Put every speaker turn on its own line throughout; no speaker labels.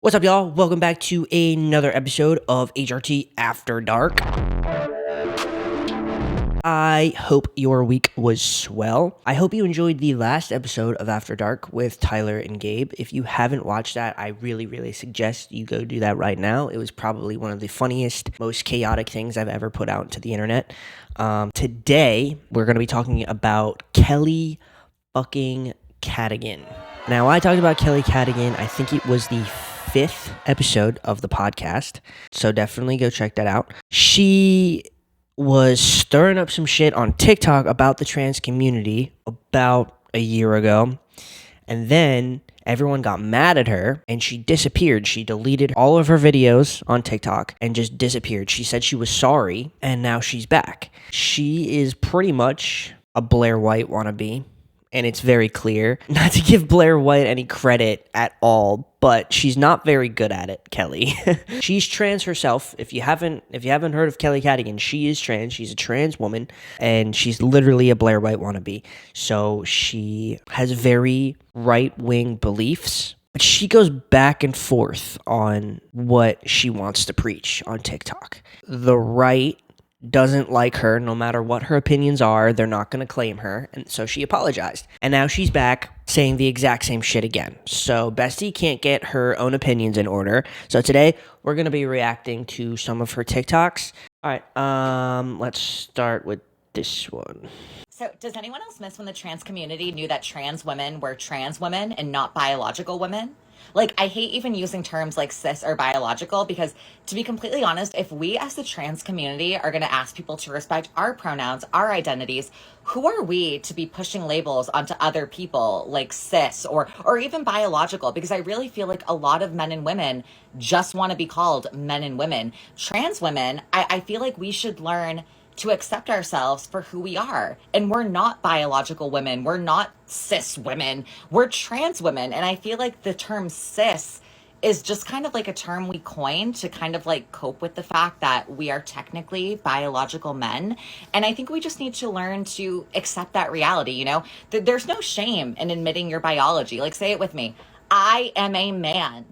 What's up, y'all? Welcome back to another episode of HRT After Dark. I hope your week was swell. I hope you enjoyed the last episode of After Dark with Tyler and Gabe. If you haven't watched that, I really suggest you go do that right now. It was probably one of the funniest, most chaotic things I've ever put out to the internet. Today, we're going to be talking about Kelly fucking Cadigan. Now, I talked about Kelly Cadigan. I think it was the 5th episode of the podcast, so definitely go check that out. She was stirring up some shit on TikTok about the trans community about a year ago, and then everyone got mad at her and she disappeared. She deleted all of her videos on TikTok and just disappeared. She said she was sorry, and now she's back. She is pretty much a Blaire White wannabe. And it's very clear, not to give Blaire White any credit at all, but she's not very good at it, Kelly. She's trans herself. If you haven't heard of Kelly Cadigan, she is trans. She's a trans woman, and she's literally a Blaire White wannabe. So she has very right-wing beliefs, but she goes back and forth on what she wants to preach on TikTok. The right doesn't like her no matter what her opinions are. They're not going to claim her, and so she apologized, and now she's back saying the exact same shit again. So Bestie can't get her own opinions in order, so today we're going to be reacting to some of her TikToks. All right, let's start with this one.
So does anyone else miss when the trans community knew that trans women were trans women and not biological women? Like, I hate even using terms like cis or biological because, to be completely honest, if we as the trans community are going to ask people to respect our pronouns, our identities, who are we to be pushing labels onto other people like cis or even biological? Because I really feel like a lot of men and women just want to be called men and women. Trans women, I feel like we should learn to accept ourselves for who we are. And we're not biological women. We're not cis women. We're trans women. And I feel like the term cis is just kind of like a term we coined to kind of like cope with the fact that we are technically biological men. And I think we just need to learn to accept that reality, you know? There's no shame in admitting your biology. Like, say it with me. I am a man.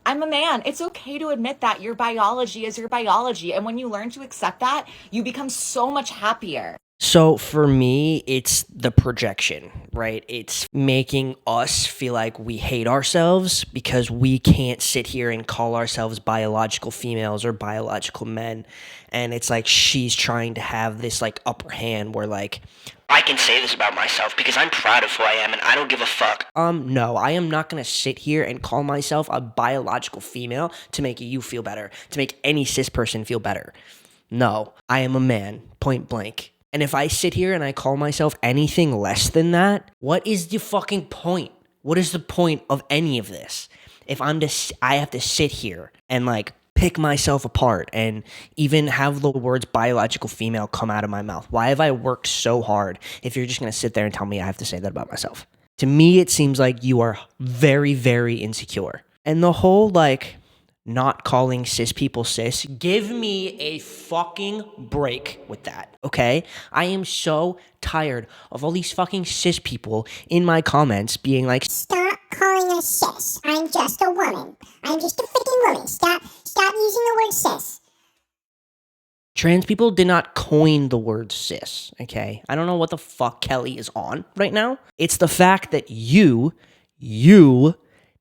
I'm a man. It's okay to admit that your biology is your biology. And when you learn to accept that, you become so much happier.
So for me, it's the projection, right? It's making us feel like we hate ourselves because we can't sit here and call ourselves biological females or biological men. And it's like she's trying to have this like upper hand where like, I can say this about myself because I'm proud of who I am and I don't give a fuck. No, I am not going to sit here and call myself a biological female to make you feel better, to make any cis person feel better. No, I am a man, point blank. And if I sit here and I call myself anything less than that, what is the fucking point? What is the point of any of this? If I have to sit here and like pick myself apart and even have the words biological female come out of my mouth. Why have I worked so hard if you're just going to sit there and tell me I have to say that about myself? To me, it seems like you are very insecure. And the whole like not calling cis people cis, give me a fucking break with that, okay? I am so tired of all these fucking cis people in my comments being like,
stop calling us cis. I'm just a woman. I'm just a freaking woman. Stop using the word cis.
Trans people did not coin the word cis, okay? I don't know what the fuck Kelly is on right now. It's the fact that you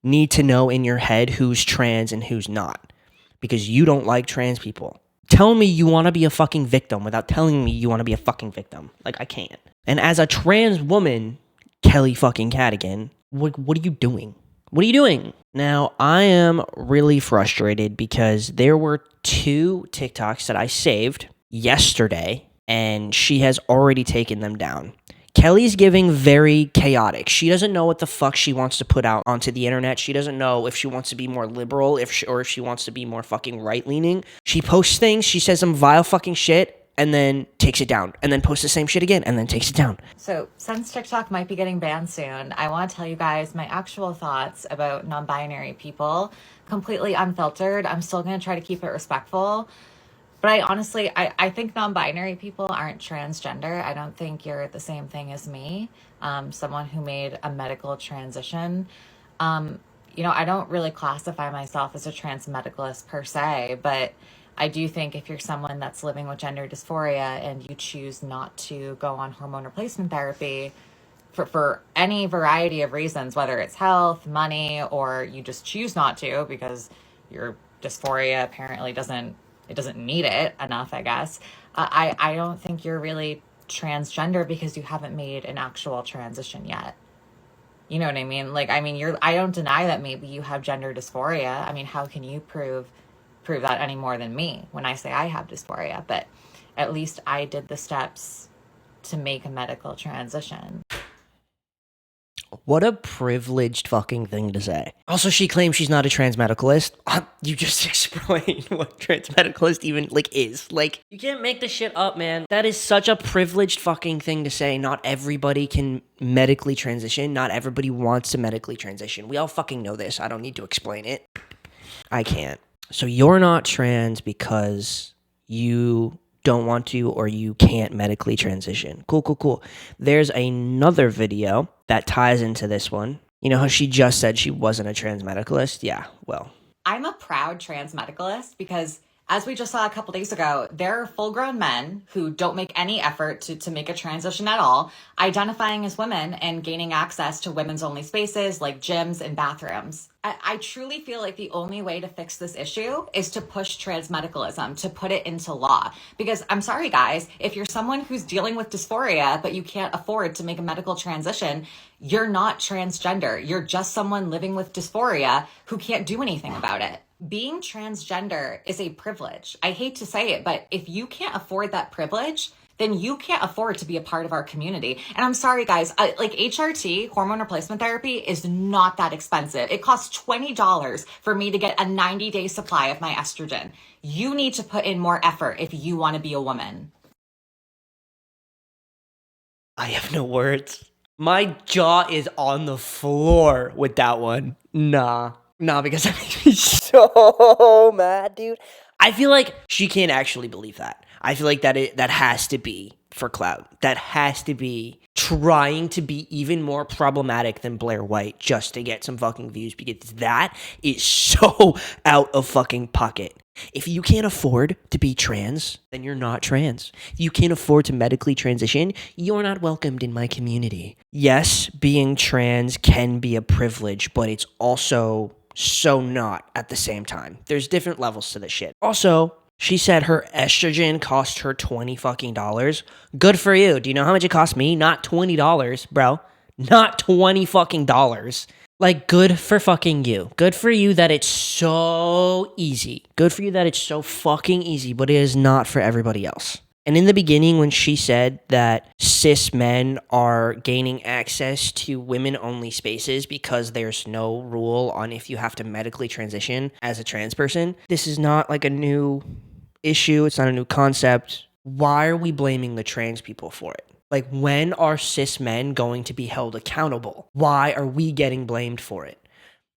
need to know in your head who's trans and who's not because you don't like trans people. Tell me you want to be a fucking victim without telling me you want to be a fucking victim. Like, I can't. And as a trans woman, Kelly fucking Cadigan, what are you doing? What are you doing? Now, I am really frustrated because there were 2 TikToks that I saved yesterday, and she has already taken them down. Kelly's giving very chaotic. She doesn't know what the fuck she wants to put out onto the internet. She doesn't know if she wants to be more liberal or if she wants to be more fucking right-leaning. She posts things, she says some vile fucking shit, and then takes it down, and then posts the same shit again, and then takes it down.
So since TikTok might be getting banned soon, I want to tell you guys my actual thoughts about non-binary people, completely unfiltered. I'm still going to try to keep it respectful. But I think non-binary people aren't transgender. I don't think you're the same thing as me, someone who made a medical transition. I don't really classify myself as a trans medicalist per se, but I do think if you're someone that's living with gender dysphoria and you choose not to go on hormone replacement therapy for any variety of reasons, whether it's health, money, or you just choose not to because your dysphoria apparently doesn't need it enough, I guess. I don't think you're really transgender because you haven't made an actual transition yet. You know what I mean? Like, I mean, I don't deny that maybe you have gender dysphoria. I mean, how can you prove that any more than me when I say I have dysphoria? But at least I did the steps to make a medical transition.
What a privileged fucking thing to say. Also, she claims she's not a trans medicalist. You just explained what trans medicalist even, is. You can't make this shit up, man. That is such a privileged fucking thing to say. Not everybody can medically transition. Not everybody wants to medically transition. We all fucking know this. I don't need to explain it. I can't. So you're not trans because you don't want to or you can't medically transition. Cool. There's another video that ties into this one. You know how she just said she wasn't a trans medicalist? Yeah, well.
I'm a proud trans medicalist because, as we just saw a couple days ago, there are full-grown men who don't make any effort to make a transition at all, identifying as women and gaining access to women's-only spaces like gyms and bathrooms. I truly feel like the only way to fix this issue is to push trans medicalism, to put it into law. Because I'm sorry, guys, if you're someone who's dealing with dysphoria, but you can't afford to make a medical transition, you're not transgender. You're just someone living with dysphoria who can't do anything about it. Being transgender is a privilege. I hate to say it, but if you can't afford that privilege, then you can't afford to be a part of our community. And I'm sorry, guys, HRT, hormone replacement therapy, is not that expensive. It costs $20 for me to get a 90-day supply of my estrogen. You need to put in more effort if you want to be a woman.
I have no words. My jaw is on the floor with that one. Nah, because that makes me so mad, dude. I feel like she can't actually believe that. I feel like that has to be for clout. That has to be trying to be even more problematic than Blaire White just to get some fucking views, because that is so out of fucking pocket. If you can't afford to be trans, then you're not trans. If you can't afford to medically transition, you're not welcomed in my community. Yes, being trans can be a privilege, but it's also so not at the same time. There's different levels to this shit. Also, she said her estrogen cost her $20 fucking dollars. Good for you. Do you know how much it cost me? Not $20, bro. Not $20 fucking dollars. Good for fucking you. Good for you that it's so easy. Good for you that it's so fucking easy, but it is not for everybody else. And in the beginning, when she said that cis men are gaining access to women-only spaces because there's no rule on if you have to medically transition as a trans person, this is not a new issue. It's not a new concept. Why are we blaming the trans people for it? When are cis men going to be held accountable? Why are we getting blamed for it?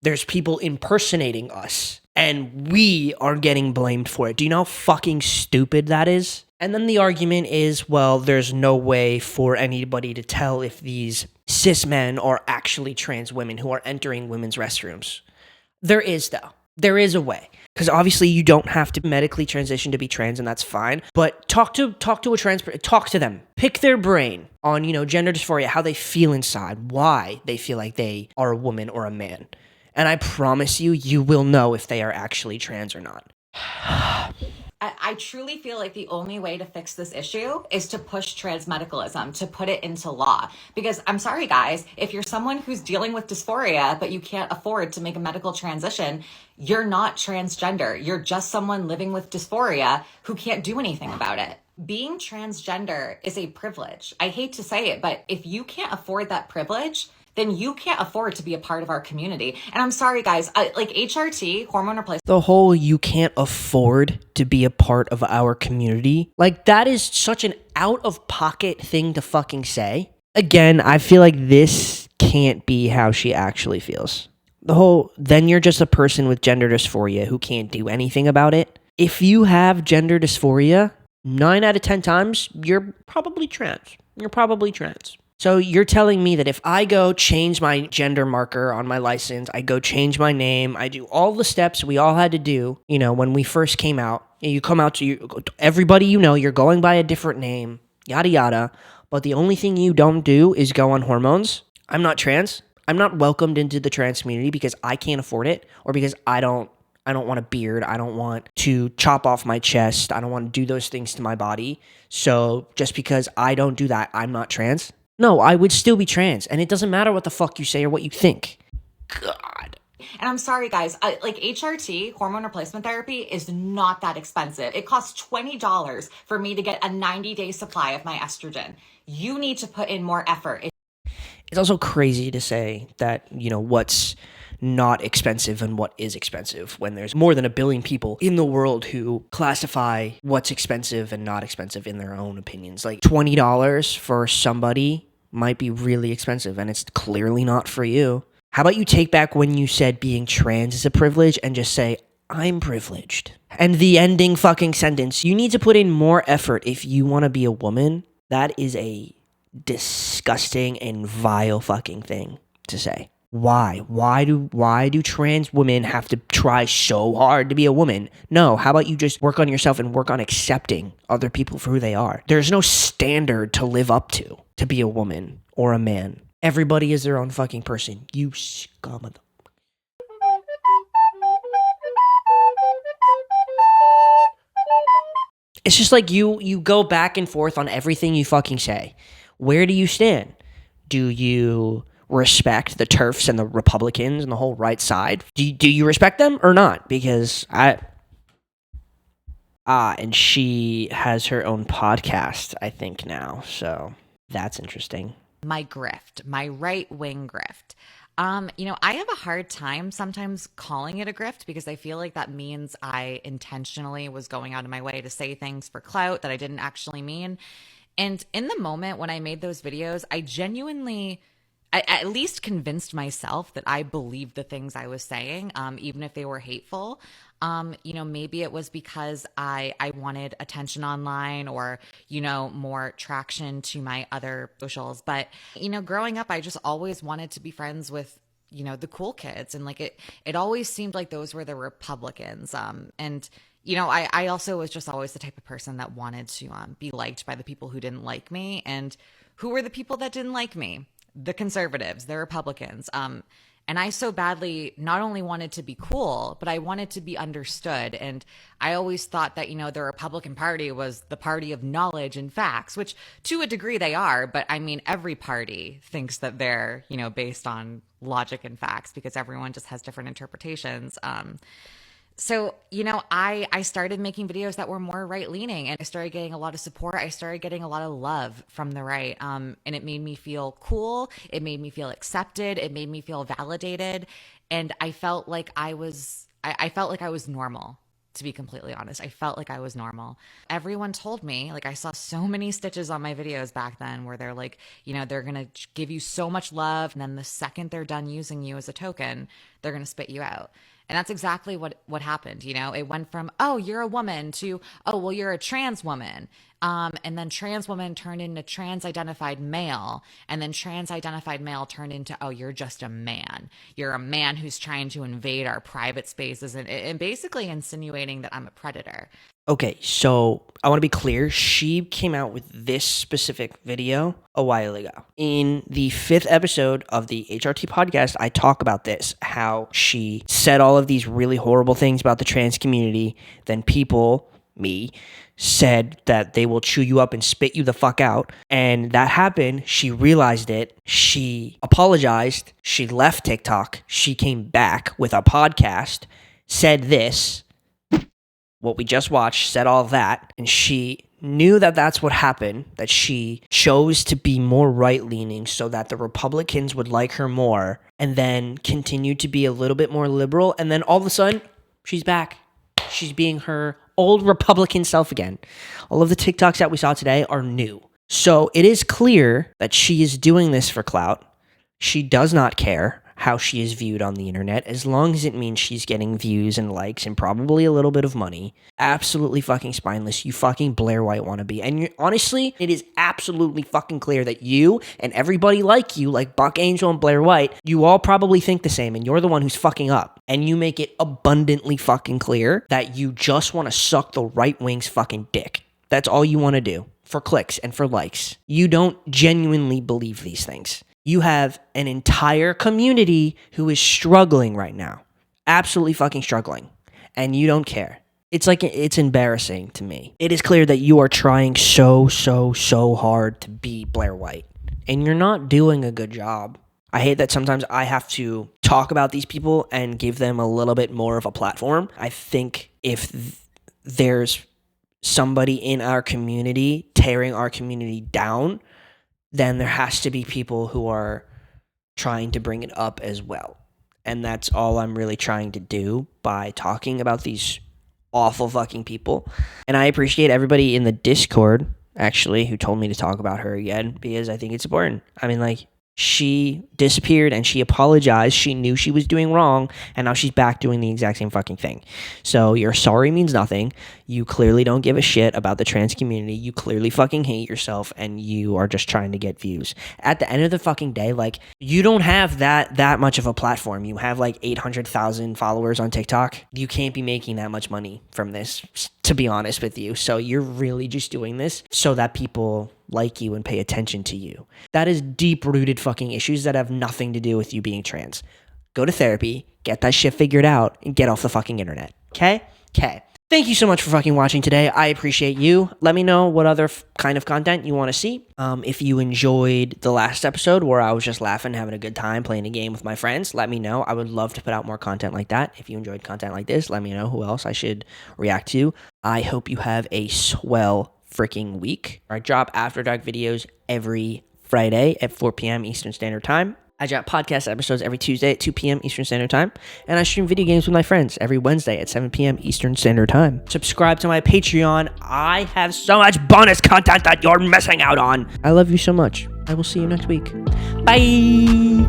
There's people impersonating us, and we are getting blamed for it. Do you know how fucking stupid that is? And then the argument is, well, there's no way for anybody to tell if these cis men are actually trans women who are entering women's restrooms. There is, though. There is a way. Because obviously you don't have to medically transition to be trans, and that's fine. But talk to a trans person. Talk to them. Pick their brain on, gender dysphoria, how they feel inside, why they feel like they are a woman or a man. And I promise you will know if they are actually trans or not.
I truly feel like the only way to fix this issue is to push trans medicalism, to put it into law. Because I'm sorry, guys, if you're someone who's dealing with dysphoria, but you can't afford to make a medical transition, you're not transgender. You're just someone living with dysphoria who can't do anything about it. Being transgender is a privilege. I hate to say it, but if you can't afford that privilege, then you can't afford to be a part of our community. And I'm sorry, guys, HRT, hormone replacement.
The whole you can't afford to be a part of our community, that is such an out-of-pocket thing to fucking say. Again, I feel like this can't be how she actually feels. The whole, then you're just a person with gender dysphoria who can't do anything about it. If you have gender dysphoria, 9 out of 10 times, you're probably trans. So you're telling me that if I go change my gender marker on my license, I go change my name, I do all the steps we all had to do, when we first came out, and you come out to everybody you're going by a different name, yada yada, but the only thing you don't do is go on hormones. I'm not trans. I'm not welcomed into the trans community because I can't afford it, or because I don't want a beard. I don't want to chop off my chest. I don't want to do those things to my body. So just because I don't do that, I'm not trans? No, I would still be trans. And it doesn't matter what the fuck you say or what you think. God.
And I'm sorry, guys, like HRT, hormone replacement therapy, is not that expensive. It costs $20 for me to get a 90-day supply of my estrogen. You need to put in more effort.
It's also crazy to say that, what's not expensive and what is expensive when there's more than 1 billion people in the world who classify what's expensive and not expensive in their own opinions. Like $20 for somebody might be really expensive, and it's clearly not for you. How about you take back when you said being trans is a privilege and just say, I'm privileged. And the ending fucking sentence, you need to put in more effort if you want to be a woman. That is a disgusting and vile fucking thing to say. Why? Why do trans women have to try so hard to be a woman? No, how about you just work on yourself and work on accepting other people for who they are? There's no standard to live up to be a woman or a man. Everybody is their own fucking person. You scum of the... It's just like you go back and forth on everything you fucking say. Where do you stand? Do you respect the TERFs and the Republicans and the whole right side? Do you respect them or not? Because and she has her own podcast, I think, now. So that's interesting.
Mygrift, my right-wing grift. I have a hard time sometimes calling it a grift because I feel like that means I intentionally was going out of my way to say things for clout that I didn't actually mean. And in the moment when I made those videos, I genuinely, I at least convinced myself that I believed the things I was saying, even if they were hateful. Maybe it was because I wanted attention online or, more traction to my other socials. But, growing up, I just always wanted to be friends with, the cool kids. And like it always seemed like those were the Republicans. I also was just always the type of person that wanted to be liked by the people who didn't like me. And who were the people that didn't like me? The conservatives, the Republicans. And I so badly not only wanted to be cool, but I wanted to be understood. And I always thought that, the Republican Party was the party of knowledge and facts, which to a degree they are. But I mean, every party thinks that they're, based on logic and facts because everyone just has different interpretations. So, I started making videos that were more right-leaning, and I started getting a lot of support. I started getting a lot of love from the right. And it made me feel cool. It made me feel accepted. It made me feel validated. And I felt like I was normal, to be completely honest. I felt like I was normal. Everyone told me, like, I saw so many stitches on my videos back then where they're like, they're going to give you so much love. And then the second they're done using you as a token, they're going to spit you out. And that's exactly what happened. It went from, oh, you're a woman to, oh, well, you're a trans woman. And then trans woman turned into trans identified male. And then trans identified male turned into, oh, you're just a man. You're a man who's trying to invade our private spaces and basically insinuating that I'm a predator.
Okay, so I want to be clear. She came out with this specific video a while ago. In the 5th episode of the HRT podcast, I talk about this, how she said all of these really horrible things about the trans community. Then people, me, said that they will chew you up and spit you the fuck out. And that happened. She realized it. She apologized. She left TikTok. She came back with a podcast, said this, what we just watched, said all that, and she knew that that's what happened, that she chose to be more right-leaning so that the Republicans would like her more, and then continued to be a little bit more liberal, and then all of a sudden, she's back. She's being her old Republican self again. All of the TikToks that we saw today are new. So it is clear that she is doing this for clout. She does not care how she is viewed on the internet, as long as it means she's getting views and likes and probably a little bit of money. Absolutely fucking spineless. You fucking Blaire White wannabe. And honestly, it is absolutely fucking clear that you and everybody like you, like Buck Angel and Blaire White, you all probably think the same, and you're the one who's fucking up. And you make it abundantly fucking clear that you just want to suck the right wing's fucking dick. That's all you want to do for clicks and for likes. You don't genuinely believe these things. You have an entire community who is struggling right now. Absolutely fucking struggling. And you don't care. It's embarrassing to me. It is clear that you are trying so hard to be Blaire White. And you're not doing a good job. I hate that sometimes I have to talk about these people and give them a little bit more of a platform. I think if there's somebody in our community tearing our community down, then there has to be people who are trying to bring it up as well. And that's all I'm really trying to do by talking about these awful fucking people. And I appreciate everybody in the Discord, actually, who told me to talk about her again, because I think it's important. I mean, like, she disappeared and she apologized. She knew she was doing wrong, and now she's back doing the exact same fucking thing. So your sorry means nothing. You clearly don't give a shit about the trans community. You clearly fucking hate yourself, and you are just trying to get views. At the end of the fucking day, like, you don't have that much of a platform. You have like 800,000 followers on TikTok. You can't be making that much money from this, to be honest with you. So you're really just doing this so that people like you and pay attention to you. That is deep-rooted fucking issues that have nothing to do with you being trans. Go to therapy, get that shit figured out, and get off the fucking internet. Okay? Thank you so much for fucking watching today. I appreciate you. Let me know what other kind of content you want to see. If you enjoyed the last episode where I was just laughing, having a good time, playing a game with my friends, let me know. I would love to put out more content like that. If you enjoyed content like this, let me know who else I should react to. I hope you have a swell freaking week. I drop After Dark videos every Friday at 4 p.m. Eastern Standard Time. I drop podcast episodes every Tuesday at 2 p.m. Eastern Standard Time. And I stream video games with my friends every Wednesday at 7 p.m. Eastern Standard Time. Subscribe to my Patreon. I have so much bonus content that you're missing out on. I love you so much. I will see you next week. Bye!